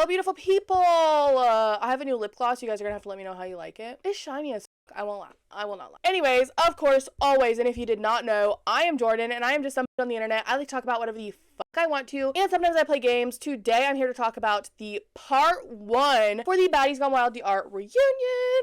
Hello, beautiful people. I have a new lip gloss. You guys are gonna have to let me know how you like it. It's shiny as I won't lie. I will not lie. Anyways, of course, always, and if you did not know, I am Jordan, and I am just somebody on the internet. I like to talk about whatever the fuck I want to, and sometimes I play games. Today, I'm here to talk about the part 1 for the Baddies Gone Wild, the art reunion.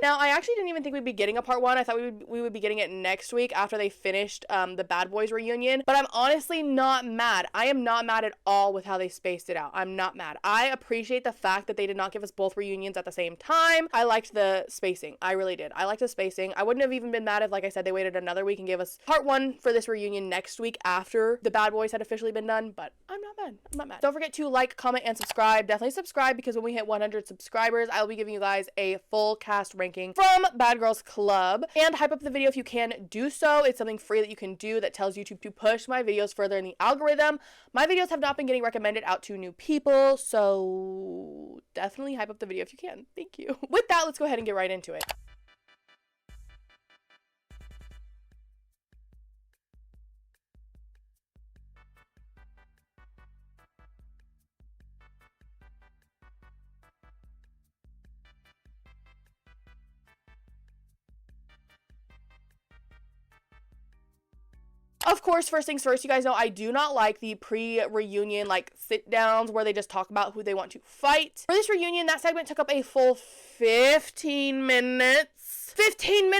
Now, I actually didn't even think we'd be getting a part 1. I thought we would be getting it next week after they finished the Bad Boys reunion, but I'm honestly not mad. I am not mad at all with how they spaced it out. I'm not mad. I appreciate the fact that they did not give us both reunions at the same time. I liked the spacing. I really did. I liked the spacing. I wouldn't have even been mad if, like I said, they waited another week and gave us part 1 for this reunion next week after the Bad Boys had officially been done, but I'm not mad. I'm not mad. Don't forget to like, comment, and subscribe. Definitely subscribe, because when we hit 100 subscribers, I'll be giving you guys a full cast ranking from Bad Girls Club. And hype up the video if you can do so. It's something free that you can do that tells YouTube to push my videos further in the algorithm. My videos have not been getting recommended out to new people, so definitely hype up the video if you can. Thank you. With that, let's go ahead and get right into it. Of course, first things first, you guys know I do not like the pre-reunion, like, sit-downs where they just talk about who they want to fight. For this reunion, that segment took up a full 15 minutes. 15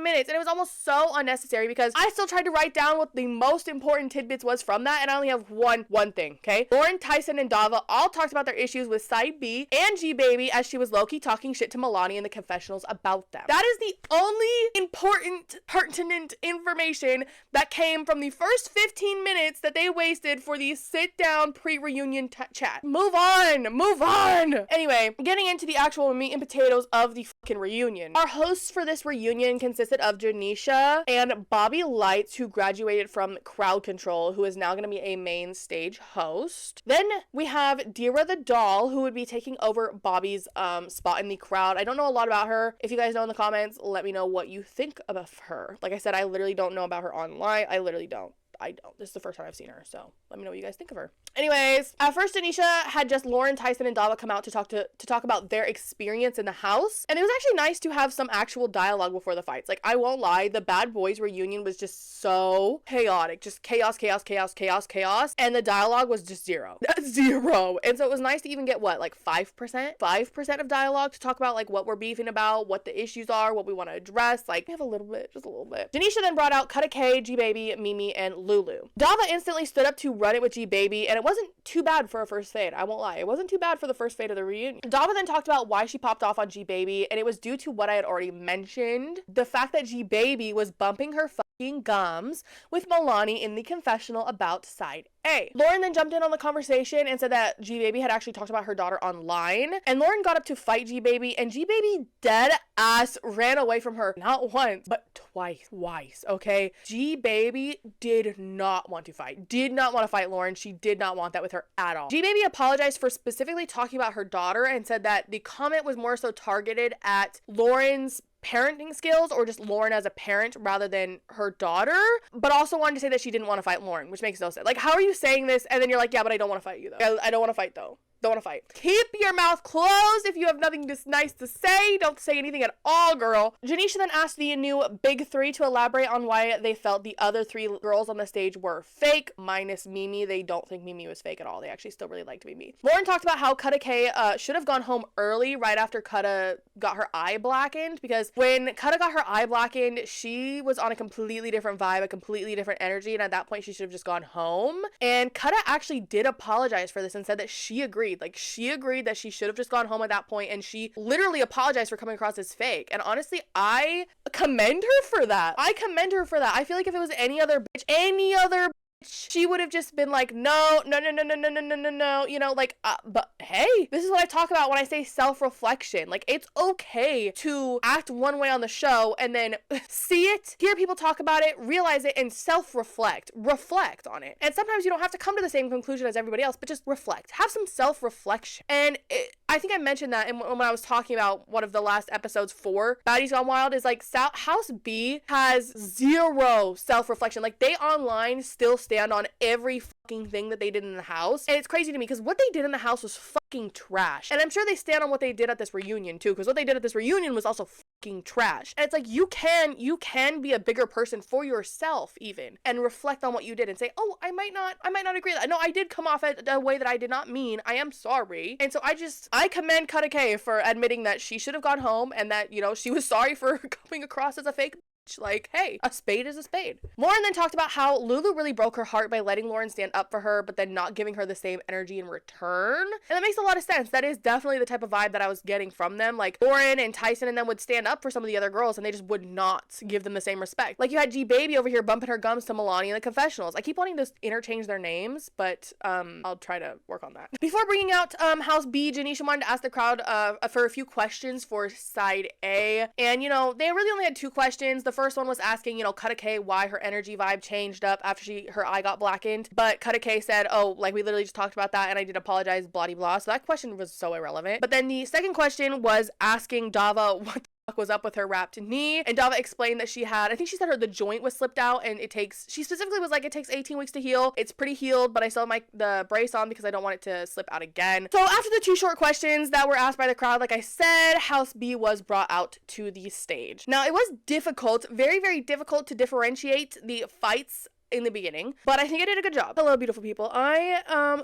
minutes, and it was almost so unnecessary because I still tried to write down what the most important tidbits was from that, and I only have one thing, okay? Lauren, Tyson, and Dava all talked about their issues with Side B and G-Baby as she was low-key talking shit to Milani in the confessionals about them. That is the only important, pertinent information that came from the first 15 minutes that they wasted for the sit-down pre-reunion chat. Move on! Anyway, getting into the actual meat and potatoes of the fucking reunion. Our hosts for this reunion consisted of Janisha and Bobby Lights, who graduated from Crowd Control, who is now going to be a main stage host. Then we have Dira the Doll, who would be taking over Bobby's spot in the crowd. I don't know a lot about her. If you guys know in the comments, let me know what you think of her. Like I said, I literally don't know about her online. I literally don't. This is the first time I've seen her, so let me know what you guys think of her. Anyways, at first Anisha had just Lauren, Tyson, and Dava come out to talk about their experience in the house, and it was actually nice to have some actual dialogue before the fights. Like, I won't lie, the Bad Boys reunion was just so chaotic, just chaos, and the dialogue was just zero. And so it was nice to even get, what, like 5% of dialogue to talk about, like, what we're beefing about, what the issues are, what we want to address. Like, we have a little bit, just a little bit. Janisha then brought out Kutta K, G-Baby, Mimi, and Lulu. Dava instantly stood up to run it with G-Baby, and it wasn't too bad for a first fade. I won't lie. It wasn't too bad for the first fade of the reunion. Dava then talked about why she popped off on G-Baby, and it was due to what I had already mentioned. The fact that G-Baby was bumping her fucking gums with Milani in the confessional about Side A. Lauren then jumped in on the conversation and said that G-Baby had actually talked about her daughter online, and Lauren got up to fight G-Baby, and G-Baby dead ass ran away from her, not once, but twice, okay? G-Baby did not want to fight Lauren. She did not want that with her at all. G-Baby apologized for specifically talking about her daughter and said that the comment was more so targeted at Lauren's parenting skills, or just Lauren as a parent rather than her daughter, but also wanted to say that she didn't want to fight Lauren, which makes no sense. Like, how are you saying this and then you're like, yeah, but I don't want to fight you though. I don't want to fight though. Don't want to fight. Keep your mouth closed if you have nothing just nice to say. Don't say anything at all, girl. Janisha then asked the new big three to elaborate on why they felt the other 3 girls on the stage were fake, minus Mimi. They don't think Mimi was fake at all. They actually still really liked Mimi. Lauren talked about how Kutta K should have gone home early right after Kutta got her eye blackened, because when Kutta got her eye blackened, she was on a completely different vibe, a completely different energy, and at that point she should have just gone home. And Kutta actually did apologize for this and said that she agreed. Like, she agreed that she should have just gone home at that point, and she literally apologized for coming across as fake. And honestly, I commend her for that. I feel like if it was any other bitch, she would have just been like, no, you know, like, but hey, this is what I talk about when I say self-reflection. Like, it's okay to act one way on the show and then see it, hear people talk about it, realize it, and reflect on it. And sometimes you don't have to come to the same conclusion as everybody else, but just reflect, have some self-reflection. And I think I mentioned that when I was talking about one of the last episodes for Baddies Gone Wild, is like, House B has zero self-reflection. Like, they online still stand on every fucking thing that they did in the house. And it's crazy to me because what they did in the house was fucking trash. And I'm sure they stand on what they did at this reunion too, because what they did at this reunion was also fucking trash. And it's like, you can be a bigger person for yourself even, and reflect on what you did and say, oh, I might not agree with that. No, I did come off a way that I did not mean. I am sorry. And so I commend Kutta K for admitting that she should have gone home, and that, you know, she was sorry for coming across as a fake. Like, hey, a spade is a spade. Lauren then talked about how Lulu really broke her heart by letting Lauren stand up for her, but then not giving her the same energy in return. And that makes a lot of sense. That is definitely the type of vibe that I was getting from them. Like, Lauren and Tyson and them would stand up for some of the other girls, and they just would not give them the same respect. Like, you had G Baby over here bumping her gums to Milani in the confessionals. I keep wanting to interchange their names, but I'll try to work on that. Before bringing out House B, Janisha wanted to ask the crowd for a few questions for side A. And, you know, they really only had 2 questions. The first one was asking, you know, Kutta K why her energy vibe changed up after her eye got blackened. But Kutta K said, oh, like, we literally just talked about that and I did apologize, blah, blah. So that question was so irrelevant. But then the second question was asking Dava what the fuck was up with her wrapped knee. And Dava explained that she had, I think she said the joint was slipped out, and she specifically was like, it takes 18 weeks to heal. It's pretty healed, but I still have the brace on because I don't want it to slip out again. So after the 2 short questions that were asked by the crowd, like I said, House B was brought out to the stage. Now, it was difficult, very, very difficult to differentiate the fights in the beginning, but I think I did a good job. Hello, beautiful people.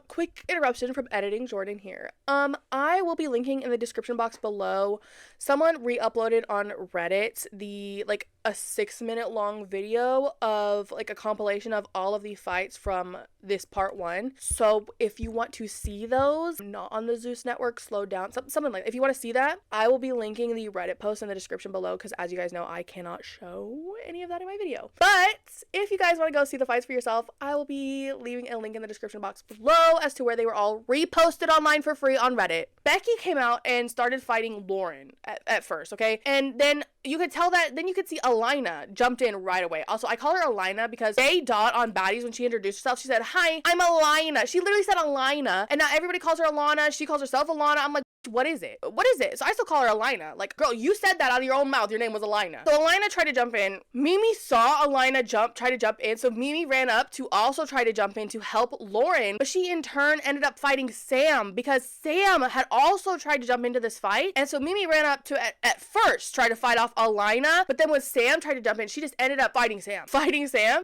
Quick interruption from editing Jordan here. I will be linking in the description box below. Someone re-uploaded on Reddit a 6-minute long video of like a compilation of all of the fights from this part 1. So if you want to see those, not on the Zeus network, slow down, something like that. If you want to see that, I will be linking the Reddit post in the description below, because as you guys know, I cannot show any of that in my video. But if you guys want to go see the fights for yourself, I will be leaving a link in the description box below as to where they were all reposted online for free on Reddit. Becky came out and started fighting Lauren at first, okay? And then you could tell that, then you could see Alina jumped in right away. Also, I call her Alina because Dot on Baddies, when she introduced herself, she said, hi, I'm Alina. She literally said Alina, and now everybody calls her Alana. She calls herself Alana. I'm like, what is it? What is it? So I still call her Alina. Like, girl, you said that out of your own mouth. Your name was Alina. So Alina tried to jump in. Mimi saw Alina try to jump in. So Mimi ran up to also try to jump in to help Lauren. But she in turn ended up fighting Sam, because Sam had also tried to jump into this fight. And so Mimi ran up to at first try to fight off Alina. But then when Sam tried to jump in, she just ended up fighting Sam.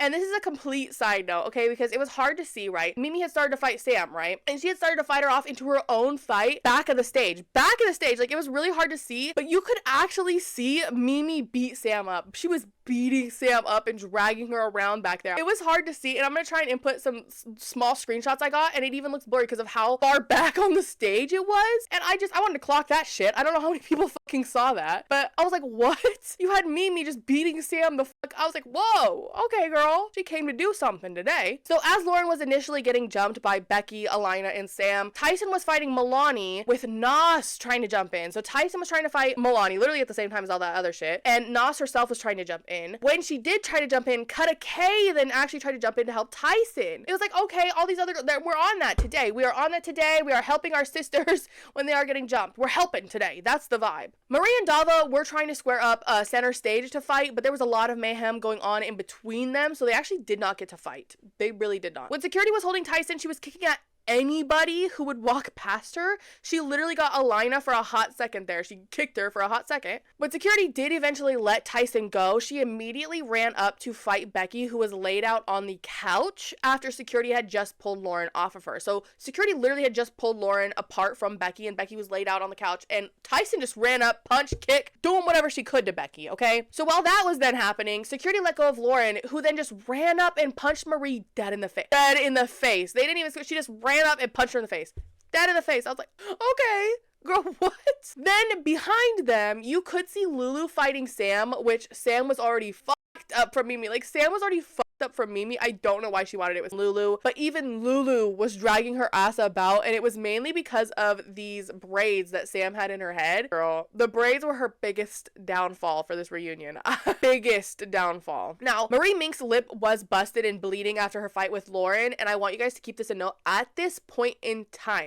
And this is a complete side note, okay? Because it was hard to see, right? Mimi had started to fight Sam, right? And she had started to fight her off into her own fight back of the stage. Like, it was really hard to see, but you could actually see Mimi beat Sam up. She was beating Sam up and dragging her around back there. It was hard to see, and I'm gonna try and input some small screenshots I got, and it even looks blurry because of how far back on the stage it was. And I wanted to clock that shit. I don't know how many people fucking saw that, but I was like, what? You had Mimi just beating Sam the fuck. I was like, whoa, okay, girl. She came to do something today. So as Lauren was initially getting jumped by Becky, Alina, and Sam, Tyson was fighting Milani with Nas trying to jump in. So Tyson was trying to fight Milani literally at the same time as all that other shit, and Nas herself was trying to jump in. When she did try to jump in, Kutta K then actually tried to jump in to help Tyson. It was like, okay, all these other girls, we're on that today. We are on that today. We are helping our sisters when they are getting jumped. We're helping today. That's the vibe. Marie and Dava were trying to square up center stage to fight, but there was a lot of mayhem going on in between them, so they actually did not get to fight. They really did not. When security was holding Tyson, she was kicking at anybody who would walk past her. She literally got Alina for a hot second there. She kicked her for a hot second. When security did eventually let Tyson go, she immediately ran up to fight Becky, who was laid out on the couch after security had just pulled Lauren off of her. So security literally had just pulled Lauren apart from Becky, and Becky was laid out on the couch, and Tyson just ran up, punch, kick, doing whatever she could to Becky, okay? So while that was then happening, security let go of Lauren, who then just ran up and punched Marie dead in the face. Dead in the face. They didn't even, she just ran up and punched her in the face. Dead in the face. I was like, okay, girl, what? Then behind them, you could see Lulu fighting Sam, which Sam was already fucked up from Mimi. Like, Sam was already fucked up from Mimi. I don't know why she wanted it with Lulu, but even Lulu was dragging her ass about, and it was mainly because of these braids that Sam had in her head. Girl, the braids were her biggest downfall for this reunion. Biggest downfall. Now, Marie Mink's lip was busted and bleeding after her fight with Lauren, and I want you guys to keep this in note. At this point in time,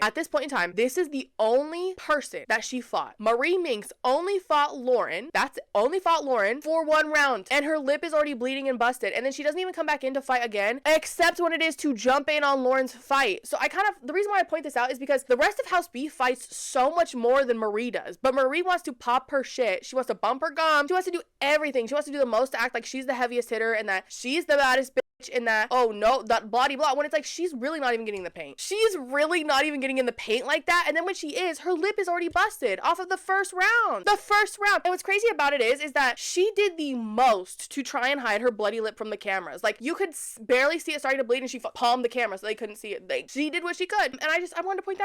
this is the only person that she fought. Marie Minks only fought Lauren. Only fought Lauren for 1 round, and her lip is already bleeding and busted, and then she doesn't even come come back in to fight again, except when it is to jump in on Lauren's fight. So the reason why I point this out is because the rest of House B fights so much more than Marie does, but Marie wants to pop her shit. She wants to bump her gum. She wants to do everything. She wants to do the most to act like she's the heaviest hitter and that she's the baddest bitch in that, oh no, that blah blah, when it's like she's really not even getting the paint. She's really not even getting in the paint like that. And then when she is, her lip is already busted off of the first round. And what's crazy about it is that she did the most to try and hide her bloody lip from the cameras. Like, you could barely see it starting to bleed and she palmed the camera so they couldn't see it. She did what she could. And I wanted to point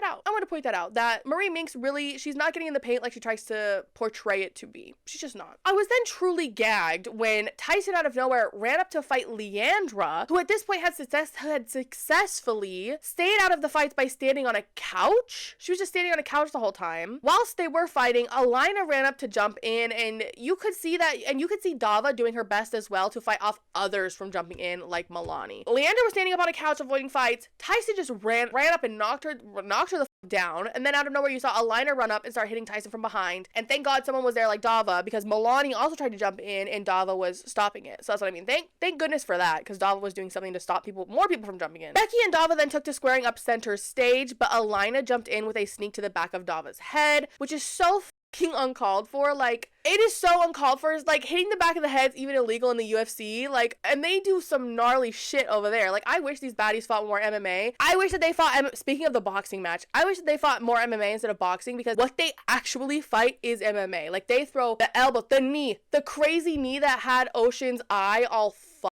that out. That Marie Minx really, she's not getting in the paint like she tries to portray it to be. She's just not. I was then truly gagged when Tyson out of nowhere ran up to fight Leandra, who at this point had successfully stayed out of the fights by standing on a couch. She was just standing on a couch the whole time. Whilst they were fighting, Alina ran up to jump in, and you could see that, and you could see Dava doing her best as well to fight off others from jumping in, like Milani. Leandra was standing up on a couch avoiding fights. Tyson just ran up and knocked her the down, and then out of nowhere you saw Alina run up and start hitting Tyson from behind, and thank God someone was there like Dava, because Milani also tried to jump in and Dava was stopping it. So that's what I mean. Thank goodness for that, because Dava was doing something to stop more people from jumping in. Becky and Dava then took to squaring up center stage, but Alina jumped in with a sneak to the back of Dava's head, which is so fucking uncalled for. Like, it is so uncalled for. It's like hitting the back of the head is even illegal in the UFC. Like, and they do some gnarly shit over there. Like, I wish these baddies fought more MMA. I wish that they fought, speaking of the boxing match, I wish that they fought more MMA instead of boxing, because what they actually fight is MMA. Like, they throw the elbow, the knee, the crazy knee that had Ocean's eye all fucked.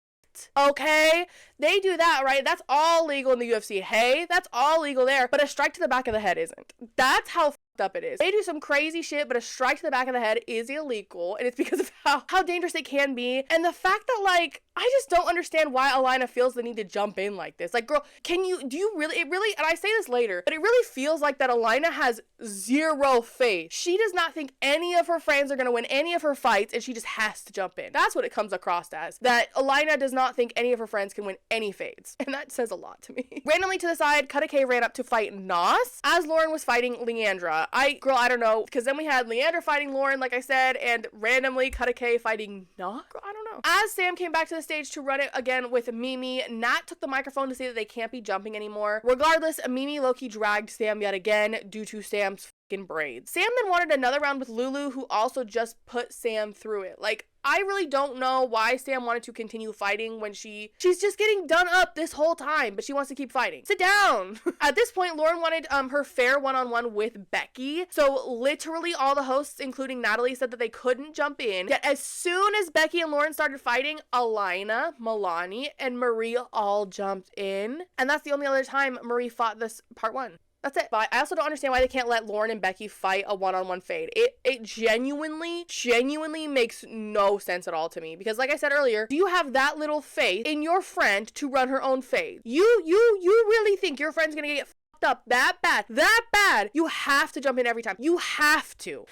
Okay, they do that, right? That's all legal in the UFC. Hey, that's all legal there, but a strike to the back of the head isn't. That's how fucked up it is. They do some crazy shit, but a strike to the back of the head is illegal, and it's because of how dangerous it can be. And the fact that, like, I just don't understand why Alina feels the need to jump in like this. Like, girl, do you really, and I say this later, but it really feels like that Alina has zero faith. She does not think any of her friends are gonna win any of her fights, and she just has to jump in. That's what it comes across as. That Alina does not think any of her friends can win any fades. And that says a lot to me. Randomly to the side, Kutta K ran up to fight Nos as Lauren was fighting Leandra. I don't know, because then we had Leandra fighting Lauren, like I said, and randomly Kutta K fighting Nos? Girl, I don't know. As Sam came back to the stage to run it again with Mimi, Nat took the microphone to say that they can't be jumping anymore. Regardless, Mimi low-key dragged Sam yet again due to Sam's fucking braids. Sam then wanted another round with Lulu, who also just put Sam through it. Like, I really don't know why Sam wanted to continue fighting when she's just getting done up this whole time, but she wants to keep fighting. Sit down. At this point, Lauren wanted her fair one-on-one with Becky. So literally all the hosts, including Natalie, said that they couldn't jump in. Yet as soon as Becky and Lauren started fighting, Alina, Milani, and Marie all jumped in. And that's the only other time Marie fought this part one. That's it. But I also don't understand why they can't let Lauren and Becky fight a one-on-one fade. It genuinely makes no sense at all to me. Because like I said earlier, do you have that little faith in your friend to run her own fade? You really think your friend's gonna get fucked up that bad? You have to jump in every time. You have to.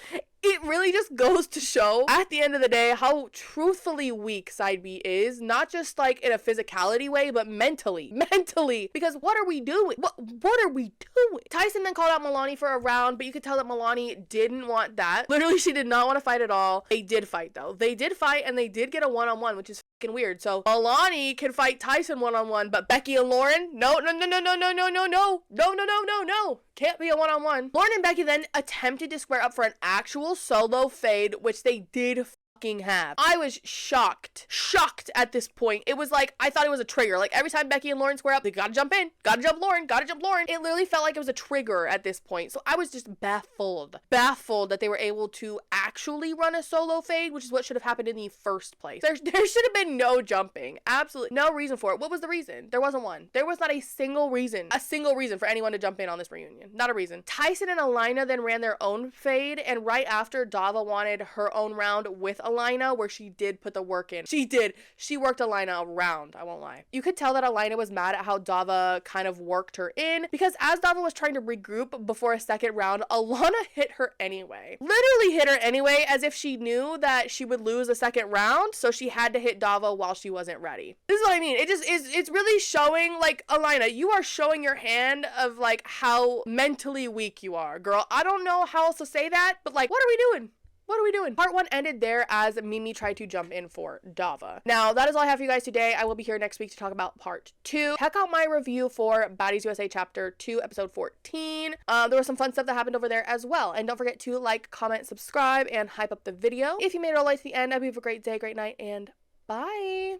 It really just goes to show at the end of the day how truthfully weak Side B is, not just like in a physicality way, but mentally, because what are we doing? What are we doing? Tyson then called out Milani for a round, but you could tell that Milani didn't want that. Literally, she did not want to fight at all. They did fight though. They did fight, and they did get a one-on-one, which is fucking weird. So Milani can fight Tyson one-on-one, but Becky and Lauren, no. Can't be a one-on-one. Lauren and Becky then attempted to square up for an actual solo fade, which they did fucking have. I was shocked at this point. It was like, I thought it was a trigger. Like every time Becky and Lauren square up, they gotta jump in, gotta jump Lauren. It literally felt like it was a trigger at this point. So I was just baffled that they were able to actually run a solo fade, which is what should have happened in the first place. There should have been no jumping. Absolutely no reason for it. What was the reason? There wasn't one. There was not a single reason for anyone to jump in on this reunion. Not a reason. Tyson and Alina then ran their own fade, and right after, Dava wanted her own round with Alina, where she did put the work in. She did. She worked Alina around, I won't lie. You could tell that Alina was mad at how Dava kind of worked her in, because as Dava was trying to regroup before a second round, Alana hit her anyway. Literally hit her anyway, as if she knew that she would lose a second round, so she had to hit Dava while she wasn't ready. This is what I mean. It's really showing, like, Alina, you are showing your hand of, like, how mentally weak you are, girl. I don't know how else to say that, but, like, what are we doing? What are we doing? Part 1 ended there as Mimi tried to jump in for Dava. Now, that is all I have for you guys today. I will be here next week to talk about part 2. Check out my review for Baddies USA Chapter 2, Episode 14. There was some fun stuff that happened over there as well. And don't forget to like, comment, subscribe, and hype up the video. If you made it all the way to the end, I hope you have a great day, great night, and bye!